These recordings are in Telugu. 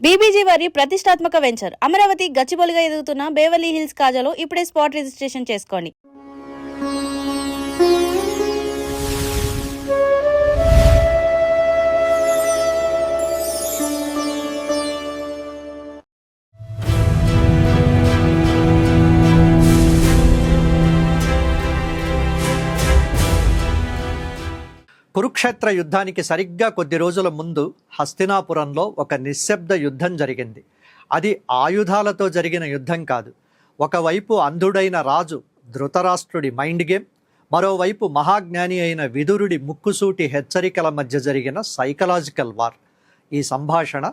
బీబీజీ వారి ప్రతిష్టాత్మక వెంచర్ అమరావతి గచ్చిబౌలిగా ఎదుగుతున్న బేవర్లీ హిల్స్ కాజాలో ఇప్పుడే స్పాట్ రిజిస్ట్రేషన్ చేసుకోండి. కురుక్షేత్ర యుద్ధానికి సరిగ్గా కొద్ది రోజుల ముందు హస్తినాపురంలో ఒక నిశ్శబ్ద యుద్ధం జరిగింది. అది ఆయుధాలతో జరిగిన యుద్ధం కాదు. ఒకవైపు అంధుడైన రాజు ధృతరాష్ట్రుడి మైండ్ గేమ్, మరోవైపు మహాజ్ఞాని అయిన విదురుడి ముక్కుసూటి హెచ్చరికల మధ్య జరిగిన సైకలాజికల్ వార్. ఈ సంభాషణ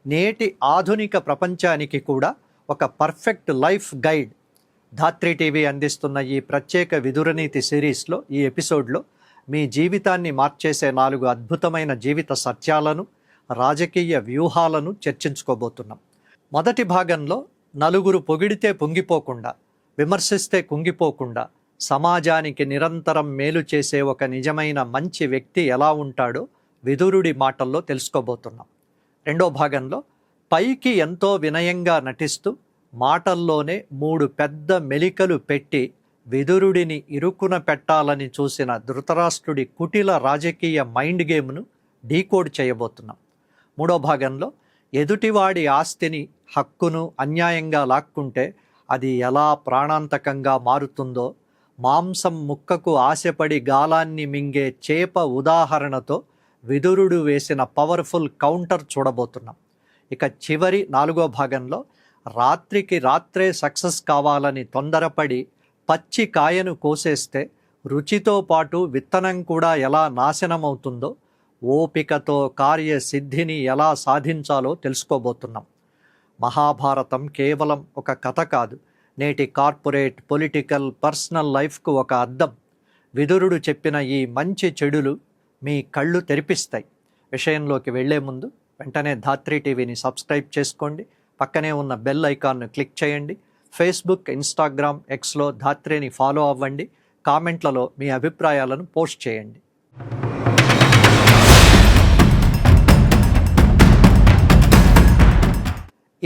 నేటి ఆధునిక ప్రపంచానికి కూడా ఒక పర్ఫెక్ట్ లైఫ్ గైడ్. ధాత్రి టీవీ అందిస్తున్న ఈ ప్రత్యేక విదురనీతి సిరీస్లో ఈ ఎపిసోడ్లో మీ జీవితాన్ని మార్చేసే 4 అద్భుతమైన జీవిత సత్యాలను, రాజకీయ వ్యూహాలను చర్చించుకోబోతున్నాం. మొదటి భాగంలో నలుగురు పొగిడితే పొంగిపోకుండా, విమర్శిస్తే కుంగిపోకుండా, సమాజానికి నిరంతరం మేలు చేసే ఒక నిజమైన మంచి వ్యక్తి ఎలా ఉంటాడో విదురుడి మాటల్లో తెలుసుకోబోతున్నాం. రెండో భాగంలో పైకి ఎంతో వినయంగా నటిస్తూ మాటల్లోనే 3 పెద్ద మెలికలు పెట్టి విదురుడిని ఇరుకున పెట్టాలని చూసిన ధృతరాష్ట్రుడి కుటిల రాజకీయ మైండ్ గేమ్ను డీకోడ్ చేయబోతున్నాం. మూడో భాగంలో ఎదుటివాడి ఆస్తిని, హక్కును అన్యాయంగా లాక్కుంటే అది ఎలా ప్రాణాంతకంగా మారుతుందో, మాంసం ముక్కకు ఆశపడి గాలాన్ని మింగే చేప ఉదాహరణతో విదురుడు వేసిన పవర్ఫుల్ కౌంటర్ చూడబోతున్నాం. ఇక చివరి 4వ భాగంలో రాత్రికి రాత్రే సక్సెస్ కావాలని తొందరపడి పచ్చి కాయను కోసేస్తే రుచితో పాటు విత్తనం కూడా ఎలా నాశనమవుతుందో, ఓపికతో కార్యసిద్ధిని ఎలా సాధించాలో తెలుసుకోబోతున్నాం. మహాభారతం కేవలం ఒక కథ కాదు, నేటి కార్పొరేట్, పొలిటికల్, పర్సనల్ లైఫ్కు ఒక అద్దం. విదురుడు చెప్పిన ఈ మంచి చెడులు మీ కళ్ళు తెరిపిస్తాయి. విషయంలోకి వెళ్లే ముందు వెంటనే ధాత్రి టీవీని సబ్స్క్రైబ్ చేసుకోండి. పక్కనే ఉన్న బెల్ ఐకాన్ను క్లిక్ చేయండి. ఫేస్బుక్, ఇన్స్టాగ్రామ్, ఎక్స్లో ధాత్రిని ఫాలో అవ్వండి. కామెంట్లలో మీ అభిప్రాయాలను పోస్ట్ చేయండి.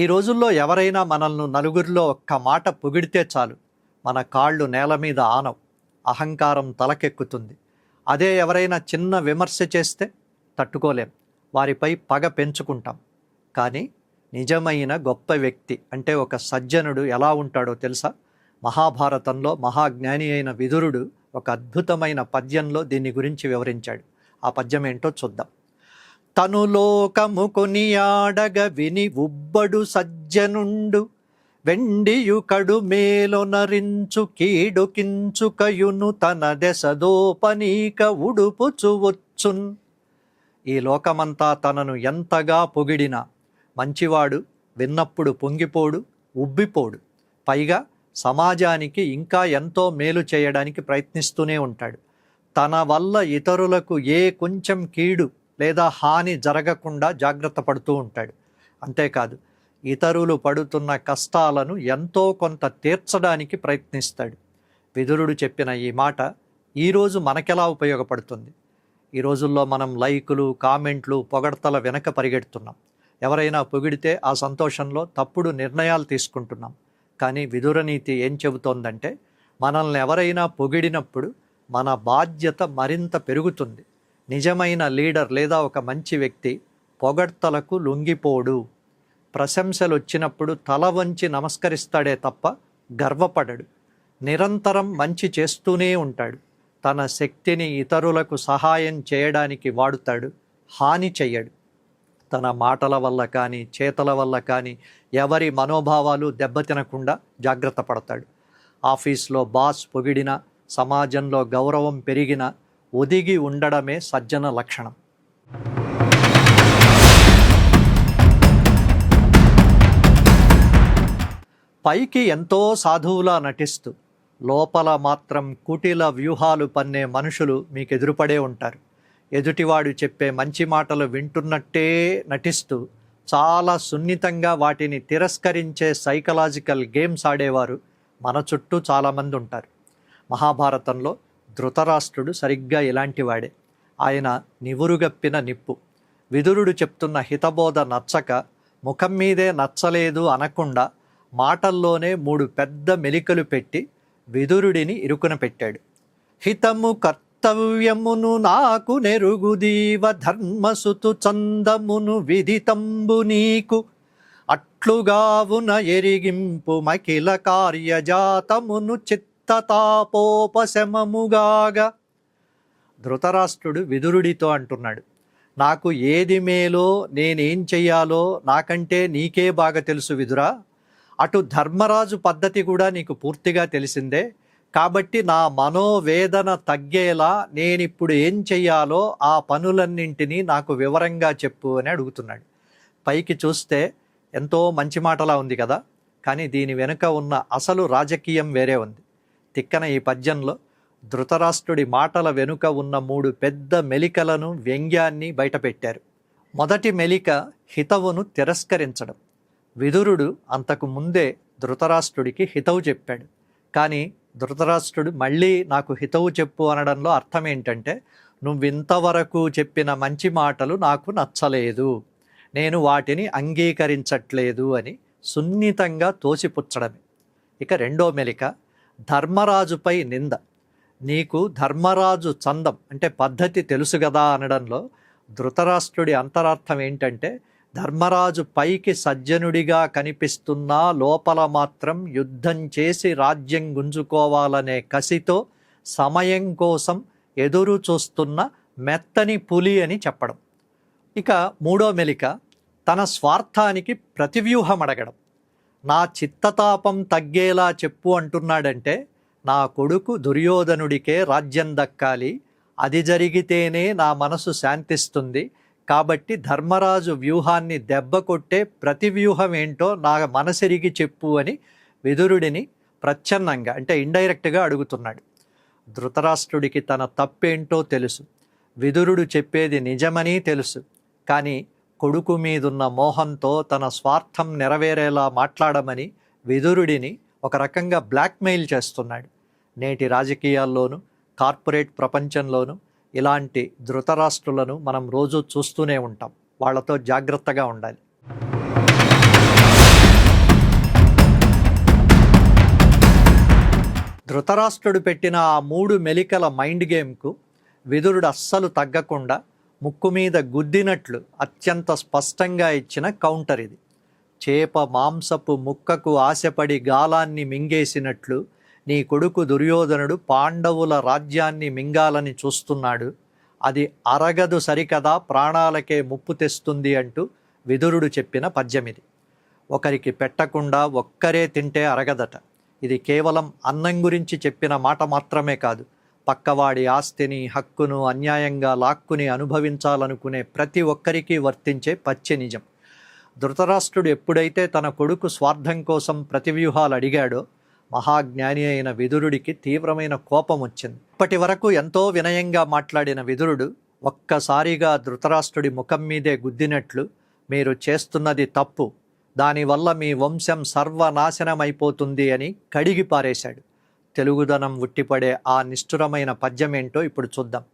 ఈ రోజుల్లో ఎవరైనా మనల్ని నలుగురిలో ఒక్క మాట పొగిడితే చాలు, మన కాళ్ళు నేల మీద ఆనవు, అహంకారం తలకెక్కుతుంది. అదే ఎవరైనా చిన్న విమర్శ చేస్తే తట్టుకోలేం, వారిపై పగ పెంచుకుంటాం. కానీ నిజమైన గొప్ప వ్యక్తి అంటే ఒక సజ్జనుడు ఎలా ఉంటాడో తెలుసా? మహాభారతంలో మహాజ్ఞాని అయిన విదురుడు ఒక అద్భుతమైన పద్యంలో దీని గురించి వివరించాడు. ఆ పద్యం ఏంటో చూద్దాం. తను లోకము కొనియాడగ విని ఉబ్బడు సజ్జనుండు, వెండియు కడు మేలొనరించు కీడుకించుకయును తన దెసదోపనీక ఉడుపుచువచ్చున్. ఈ లోకమంతా తనను ఎంతగా పొగిడినా మంచివాడు విన్నప్పుడు పొంగిపోడు, ఉబ్బిపోడు. పైగా సమాజానికి ఇంకా ఎంతో మేలు చేయడానికి ప్రయత్నిస్తూనే ఉంటాడు. తన వల్ల ఇతరులకు ఏ కొంచెం కీడు లేదా హాని జరగకుండా జాగ్రత్త పడుతూ ఉంటాడు. అంతేకాదు, ఇతరులు పడుతున్న కష్టాలను ఎంతో కొంత తీర్చడానికి ప్రయత్నిస్తాడు. విదురుడు చెప్పిన ఈ మాట ఈరోజు మనకెలా ఉపయోగపడుతుంది? ఈ రోజుల్లో మనం లైకులు, కామెంట్లు, పొగడ్తల వెనక పరిగెడుతున్నాం. ఎవరైనా పొగిడితే ఆ సంతోషంలో తప్పుడు నిర్ణయాలు తీసుకుంటున్నాం. కానీ విదురనీతి ఏం చెబుతోందంటే, మనల్ని ఎవరైనా పొగిడినప్పుడు మన బాధ్యత మరింత పెరుగుతుంది. నిజమైన లీడర్ లేదా ఒక మంచి వ్యక్తి పొగడ్తలకు లొంగిపోడు. ప్రశంసలు వచ్చినప్పుడు తల వంచి నమస్కరిస్తాడే తప్ప గర్వపడడు. నిరంతరం మంచి చేస్తూనే ఉంటాడు. తన శక్తిని ఇతరులకు సహాయం చేయడానికి వాడుతాడు, హాని చెయ్యడు. తన మాటల వల్ల కానీ, చేతల వల్ల కానీ ఎవరి మనోభావాలు దెబ్బతినకుండా జాగ్రత్త పడతాడు. ఆఫీస్లో బాస్ పొగిడినా, సమాజంలో గౌరవం పెరిగినా ఒదిగి ఉండడమే సజ్జన లక్షణం. పైకి ఎంతో సాధువులా నటిస్తూ లోపల మాత్రం కుటిల వ్యూహాలు పన్నే మనుషులు మీకు ఎదురుపడే ఉంటారు. ఎదుటివాడు చెప్పే మంచి మాటలు వింటున్నట్టే నటిస్తూ చాలా సున్నితంగా వాటిని తిరస్కరించే సైకలాజికల్ గేమ్స్ ఆడేవారు మన చుట్టూ చాలామంది ఉంటారు. మహాభారతంలో ధృతరాష్ట్రుడు సరిగ్గా ఇలాంటి వాడే. ఆయన నివురుగప్పిన నిప్పు. విదురుడు చెప్తున్న హితబోధ నచ్చక ముఖం మీదే నచ్చలేదు అనకుండా మాటల్లోనే 3 పెద్ద మెలికలు పెట్టి విదురుడిని ఇరుకున పెట్టాడు. హితము కర్తవ్యమును నాకు నెరుగుదీవ ధర్మసుతు చందమును విదితంబు నీకు అట్లుగావున ఎరిగింపు మకిల కార్యజాతమును చిత్తతాపోపశమముగాగా. ధృతరాష్ట్రుడు విదురుడితో అంటున్నాడు, నాకు ఏది మేలో నేనేం చెయ్యాలో నాకంటే నీకే బాగా తెలుసు విదురా. అటు ధర్మరాజు పద్ధతి కూడా నీకు పూర్తిగా తెలిసిందే. కాబట్టి నా మనోవేదన తగ్గేలా నేనిప్పుడు ఏం చెయ్యాలో ఆ పనులన్నింటినీ నాకు వివరంగా చెప్పు అని అడుగుతున్నాడు. పైకి చూస్తే ఎంతో మంచి మాటలా ఉంది కదా, కానీ దీని వెనుక ఉన్న అసలు రాజకీయం వేరే ఉంది. తిక్కన ఈ పద్యంలో ధృతరాష్ట్రుడి మాటల వెనుక ఉన్న 3 పెద్ద మెలికలను, వ్యంగ్యాన్ని బయటపెట్టారు. మొదటి మెలిక హితవును తిరస్కరించడం. విదురుడు అంతకు ముందే ధృతరాష్ట్రుడికి హితవు చెప్పాడు. కానీ ధృతరాష్ట్రుడు మళ్ళీ నాకు హితవు చెప్పు అనడంలో అర్థం ఏంటంటే, నువ్వింతవరకు చెప్పిన మంచి మాటలు నాకు నచ్చలేదు, నేను వాటిని అంగీకరించట్లేదు అని సున్నితంగా తోసిపుచ్చడమే. ఇక రెండో మెలిక ధర్మరాజుపై నింద. నీకు ధర్మరాజు చందం అంటే పద్ధతి తెలుసు కదా అనడంలో ధృతరాష్ట్రుడి అంతరార్థం ఏంటంటే, ధర్మరాజు పైకి సజ్జనుడిగా కనిపిస్తున్నా లోపల మాత్రం యుద్ధం చేసి రాజ్యం గుంజుకోవాలనే కసితో సమయం కోసం ఎదురు చూస్తున్న మెత్తని పులి అని చెప్పడం. ఇక మూడో మెలిక తన స్వార్థానికి ప్రతివ్యూహం అడగడం. నా చిత్తతాపం తగ్గేలా చెప్పు అంటున్నాడంటే, నా కొడుకు దుర్యోధనుడికే రాజ్యం దక్కాలి, అది జరిగితేనే నా మనసు శాంతిస్తుంది, కాబట్టి ధర్మరాజు వ్యూహాన్ని దెబ్బ కొట్టే ప్రతివ్యూహం ఏంటో నా మనసెరిగి చెప్పు అని విదురుడిని ప్రచ్ఛన్నంగా అంటే ఇండైరెక్ట్గా అడుగుతున్నాడు. ధృతరాష్ట్రుడికి తన తప్పేంటో తెలుసు, విదురుడు చెప్పేది నిజమని తెలుసు. కానీ కొడుకు మీదున్న మోహంతో తన స్వార్థం నెరవేరేలా మాట్లాడమని విదురుడిని ఒక రకంగా బ్లాక్మెయిల్ చేస్తున్నాడు. నేటి రాజకీయాల్లోనూ కార్పొరేట్ ప్రపంచంలోనూ ఇలాంటి ధృతరాష్ట్రులను మనం రోజు చూస్తూనే ఉంటాం. వాళ్ళతో జాగ్రత్తగా ఉండాలి. ధృతరాష్ట్రుడు పెట్టిన ఆ 3 మెలికల మైండ్ గేమ్కు విదురుడు అస్సలు తగ్గకుండా ముక్కు మీద గుద్దినట్లు అత్యంత స్పష్టంగా ఇచ్చిన కౌంటర్ ఇది. చేప మాంసపు ముక్కకు ఆశపడి గాలాన్ని మింగేసినట్లు నీ కొడుకు దుర్యోధనుడు పాండవుల రాజ్యాన్ని మింగాలని చూస్తున్నాడు, అది అరగదు సరికదా, ప్రాణాలకే ముప్పు తెస్తుంది అంటూ విదురుడు చెప్పిన పద్యమిది. ఒకరికి పెట్టకుండా ఒక్కరే తింటే అరగదట. ఇది కేవలం అన్నం గురించి చెప్పిన మాట మాత్రమే కాదు, పక్కవాడి ఆస్తిని, హక్కును అన్యాయంగా లాక్కుని అనుభవించాలనుకునే ప్రతి ఒక్కరికి వర్తించే పచ్చి నిజం. ధృతరాష్ట్రుడు ఎప్పుడైతే తన కొడుకు స్వార్థం కోసం ప్రతివ్యూహాలు అడిగాడో మహాజ్ఞాని అయిన విదురుడికి తీవ్రమైన కోపం వచ్చింది. ఇప్పటి వరకు ఎంతో వినయంగా మాట్లాడిన విదురుడు ఒక్కసారిగా ధృతరాష్ట్రుడి ముఖం మీదే గుద్దినట్లు, మీరు చేస్తున్నది తప్పు, దానివల్ల మీ వంశం సర్వనాశనమైపోతుంది అని కడిగి పారేశాడు. తెలుగుదనం ఉట్టిపడే ఆ నిష్ఠురమైన పద్యమేంటో ఇప్పుడు చూద్దాం.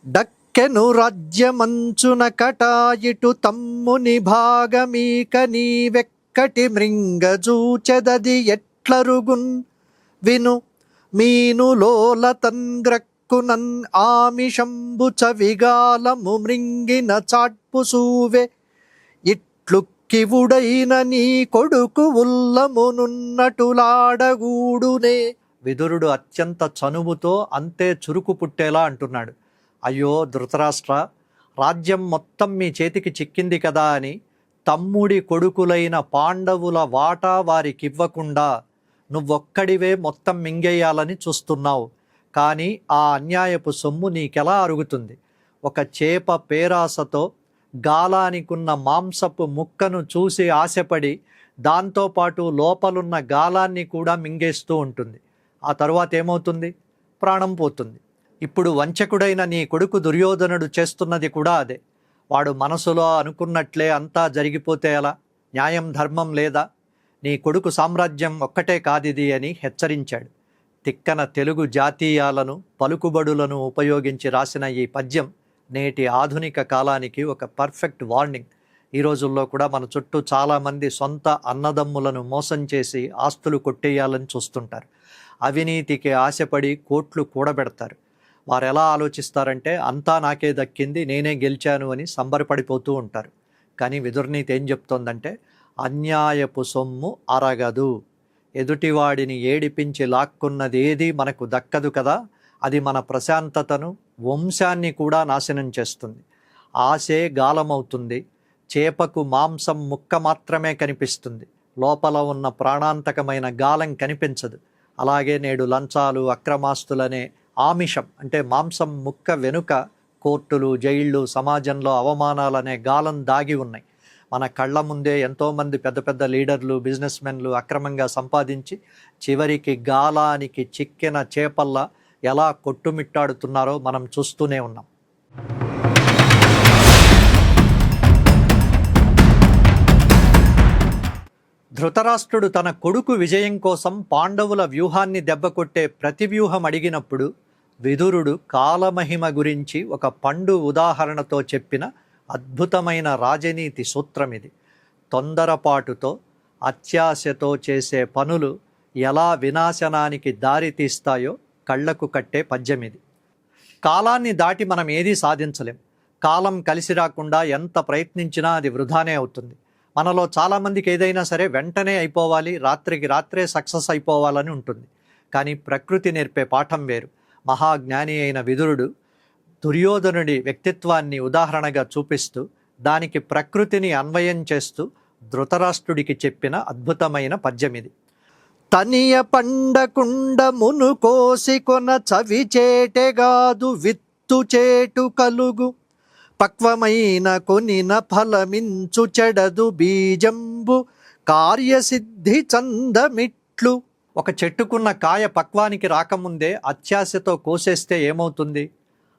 దక్కెను రాజ్యమంచున కటాయిటు తమ్ముని భాగమీక నీవెక్కటి మృంగజూచెదది ఎట్లరుగున్ విను మీనులోలతంగ్రక్కునన్ ఆమిషంబు చవిగాలము మృంగిన చాట్పు సూవె ఇట్లుక్కివుడైన నీ కొడుకు ఉల్లమునున్నటులాడగూడునే. విదురుడు అత్యంత చనువుతో అంతే చురుకు పుట్టేలా అంటున్నాడు. అయ్యో ధృతరాష్ట్ర, రాజ్యం మొత్తం మీ చేతికి చిక్కింది కదా అని తమ్ముడి కొడుకులైన పాండవుల వాటా వారికివ్వకుండా నువ్వొక్కడివే మొత్తం మింగేయాలని చూస్తున్నావు. కానీ ఆ అన్యాయపు సొమ్ము నీకెలా అరుగుతుంది? ఒక చేప పేరాసతో గాలానికున్న మాంసపు ముక్కను చూసి ఆశపడి దాంతోపాటు లోపలున్న గాలాన్ని కూడా మింగేస్తూ ఉంటుంది. ఆ తరువాత ఏమవుతుంది? ప్రాణం పోతుంది. ఇప్పుడు వంచకుడైన నీ కొడుకు దుర్యోధనుడు చేస్తున్నది కూడా అదే. వాడు మనసులో అనుకున్నట్లే అంతా జరిగిపోతే ఎలా? న్యాయం ధర్మం లేదా? నీ కొడుకు సామ్రాజ్యం ఒక్కటే కాదిది అని హెచ్చరించాడు. తిక్కన తెలుగు జాతీయాలను, పలుకుబడులను ఉపయోగించి రాసిన ఈ పద్యం నేటి ఆధునిక కాలానికి ఒక పర్ఫెక్ట్ వార్నింగ్. ఈ రోజుల్లో కూడా మన చుట్టూ చాలామంది సొంత అన్నదమ్ములను మోసం చేసి ఆస్తులు కొట్టేయాలని చూస్తుంటారు. అవినీతికి ఆశపడి కోట్లు కూడబెడతారు. వారు ఎలా ఆలోచిస్తారంటే అంతా నాకే దక్కింది, నేనే గెలిచాను అని సంబరపడిపోతూ ఉంటారు. కానీ విదుర్నీతి ఏం చెప్తోందంటే అన్యాయపు సొమ్ము అరగదు. ఎదుటివాడిని ఏడిపించి లాక్కున్నది ఏది మనకు దక్కదు కదా, అది మన ప్రశాంతతను, వంశాన్ని కూడా నాశనం చేస్తుంది. ఆశే గాలమవుతుంది. చేపకు మాంసం ముక్క మాత్రమే కనిపిస్తుంది, లోపల ఉన్న ప్రాణాంతకమైన గాలం కనిపించదు. అలాగే నేడు లంచాలు, అక్రమాస్తులనే ఆమిషం అంటే మాంసం ముక్క వెనుక కోర్టులు, జైళ్ళు, సమాజంలో అవమానాలనే గాలం దాగి ఉన్నాయి. మన కళ్ళ ముందే ఎంతోమంది పెద్ద పెద్ద లీడర్లు, బిజినెస్ మెన్లు అక్రమంగా సంపాదించి చివరికి గాలానికి చిక్కిన చేపల్లా ఎలా కొట్టుమిట్టాడుతున్నారో మనం చూస్తూనే ఉన్నాం. ధృతరాష్ట్రుడు తన కొడుకు విజయం కోసం పాండవుల వ్యూహాన్ని దెబ్బకొట్టే ప్రతివ్యూహం అడిగినప్పుడు విదురుడు కాలమహిమ గురించి ఒక పండు ఉదాహరణతో చెప్పిన అద్భుతమైన రాజనీతి సూత్రం ఇది. తొందరపాటుతో, అత్యాశతో చేసే పనులు ఎలా వినాశనానికి దారి తీస్తాయో కళ్లకు కట్టే పద్యం ఇది. కాలాన్ని దాటి మనం ఏదీ సాధించలేం. కాలం కలిసి రాకుండా ఎంత ప్రయత్నించినా అది వృధానే అవుతుంది. మనలో చాలామందికి ఏదైనా సరే వెంటనే అయిపోవాలి, రాత్రికి రాత్రే సక్సెస్ అయిపోవాలని ఉంటుంది. కానీ ప్రకృతి నేర్పే పాఠం వేరు. మహాజ్ఞాని అయిన విదురుడు దుర్యోధనుడి వ్యక్తిత్వాన్ని ఉదాహరణగా చూపిస్తూ దానికి ప్రకృతిని అన్వయం చేస్తూ ధృతరాష్ట్రుడికి చెప్పిన అద్భుతమైన పద్యం ఇది. తనియ పండకుండ మును కోసి కొన చవిచేటెగాదు విత్తు చేటు కలుగు పక్వమైన కొనిన ఫలమించు చెడదు బీజంబు కార్యసిద్ధి చందమిట్లు. ఒక చెట్టుకున్న కాయ పక్వానికి రాకముందే అత్యాశతో కోసేస్తే ఏమవుతుంది?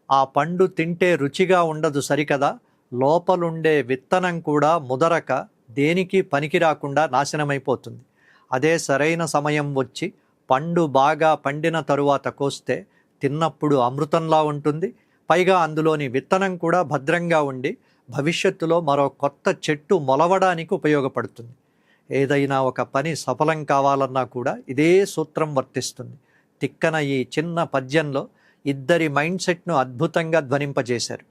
ఆ పండు తింటే రుచిగా ఉండదు సరికదా, లోపలుండే విత్తనం కూడా ముదరక దేనికి పనికి రాకుండా నాశనమైపోతుంది. అదే సరైన సమయం వచ్చి పండు బాగా పండిన తరువాత కోస్తే తిన్నప్పుడు అమృతంలా ఉంటుంది. పైగా అందులోని విత్తనం కూడా భద్రంగా ఉండి భవిష్యత్తులో మరో కొత్త చెట్టు మొలవడానికి ఉపయోగపడుతుంది. ఏదైనా ఒక పని సఫలం కావాలన్నా కూడా ఇదే సూత్రం వర్తిస్తుంది. తిక్కన ఈ చిన్న పద్యంలో ఇద్దరి మైండ్ సెట్ను అద్భుతంగా ధ్వనింపజేశారు.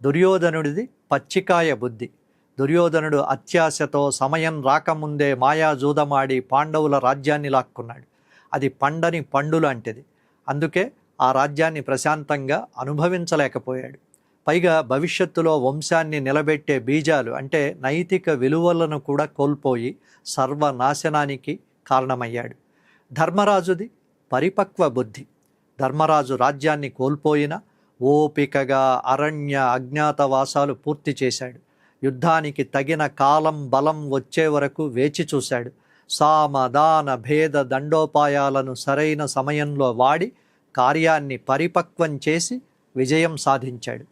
దుర్యోధనుడిది పచ్చికాయ బుద్ధి. దుర్యోధనుడు అత్యాశతో సమయం రాకముందే మాయాజూదమాడి పాండవుల రాజ్యాన్ని లాక్కున్నాడు. అది పండని పండు లాంటిది. అందుకే ఆ రాజ్యాన్ని ప్రశాంతంగా అనుభవించలేకపోయాడు. పైగా భవిష్యత్తులో వంశాన్ని నిలబెట్టే బీజాలు అంటే నైతిక విలువలను కూడా కోల్పోయి సర్వనాశనానికి కారణమయ్యాడు. ధర్మరాజుది పరిపక్వ బుద్ధి. ధర్మరాజు రాజ్యాన్ని కోల్పోయినా ఓపికగా అరణ్య అజ్ఞాతవాసాలు పూర్తి చేశాడు. యుద్ధానికి తగిన కాలం, బలం వచ్చే వరకు వేచి చూశాడు. సామ, దాన, భేద దండోపాయాలను సరైన సమయంలో వాడి కార్యాన్ని పరిపక్వం చేసి విజయం సాధించాడు.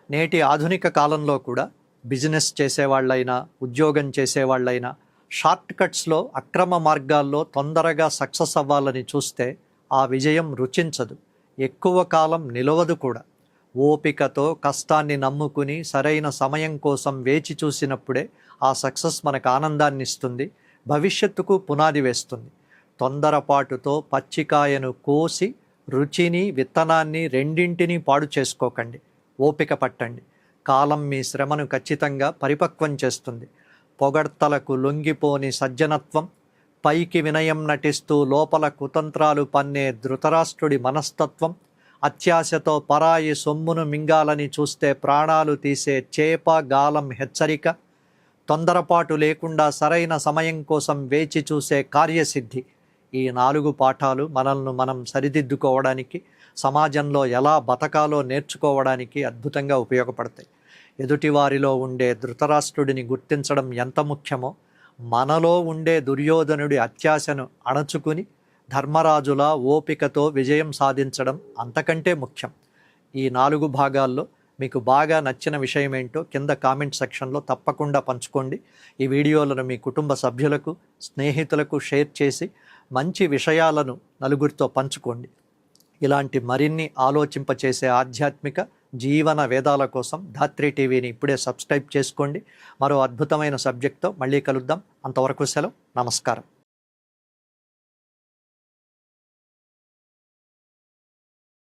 నేటి ఆధునిక కాలంలో కూడా బిజినెస్ చేసేవాళ్ళైనా, ఉద్యోగం చేసేవాళ్ళైనా షార్ట్ కట్స్లో, అక్రమ మార్గాల్లో తొందరగా సక్సెస్ అవ్వాలని చూస్తే ఆ విజయం రుచించదు, ఎక్కువ కాలం నిలవదు కూడా. ఓపికతో కష్టాన్ని నమ్ముకుని సరైన సమయం కోసం వేచి చూసినప్పుడే ఆ సక్సెస్ మనకు ఆనందాన్ని ఇస్తుంది, భవిష్యత్తుకు పునాది వేస్తుంది. తొందరపాటుతో పచ్చికాయను కోసి రుచిని, విత్తనాన్ని రెండింటినీ పాడు చేసుకోకండి. ఓపిక పట్టండి. కాలం మీ శ్రమను ఖచ్చితంగా పరిపక్వం చేస్తుంది. పొగడ్తలకు లొంగిపోని సజ్జనత్వం, పైకి వినయం నటిస్తూ లోపల కుతంత్రాలు పన్నే ధృతరాష్ట్రుడి మనస్తత్వం, అత్యాశతో పరాయి సొమ్మును మింగాలని చూస్తే ప్రాణాలు తీసే చేప, గాలం హెచ్చరిక, తొందరపాటు లేకుండా సరైన సమయం కోసం వేచి చూసే కార్యసిద్ధి. ఈ 4 పాఠాలు మనల్ని మనం సరిదిద్దుకోవడానికి, సమాజంలో ఎలా బతకాలో నేర్చుకోవడానికి అద్భుతంగా ఉపయోగపడతాయి. ఎదుటివారిలో ఉండే ధృతరాష్ట్రుడిని గుర్తించడం ఎంత ముఖ్యమో, మనలో ఉండే దుర్యోధనుడి అత్యాశను అణచుకుని ధర్మరాజులా ఓపికతో విజయం సాధించడం అంతకంటే ముఖ్యం. ఈ 4 భాగాల్లో మీకు బాగా నచ్చిన విషయం ఏంటో కింద కామెంట్ సెక్షన్లో తప్పకుండా పంచుకోండి. ఈ వీడియోలను మీ కుటుంబ సభ్యులకు, స్నేహితులకు షేర్ చేసి మంచి విషయాలను నలుగురితో పంచుకోండి. ఇలాంటి మరిన్ని ఆలోచింపచేసే ఆధ్యాత్మిక, జీవన వేదాల కోసం ధాత్రి టీవీని ఇప్పుడే సబ్స్క్రైబ్ చేసుకోండి. మరో అద్భుతమైన సబ్జెక్ట్తో మళ్ళీ కలుద్దాం. అంతవరకు సెలవు. నమస్కారం.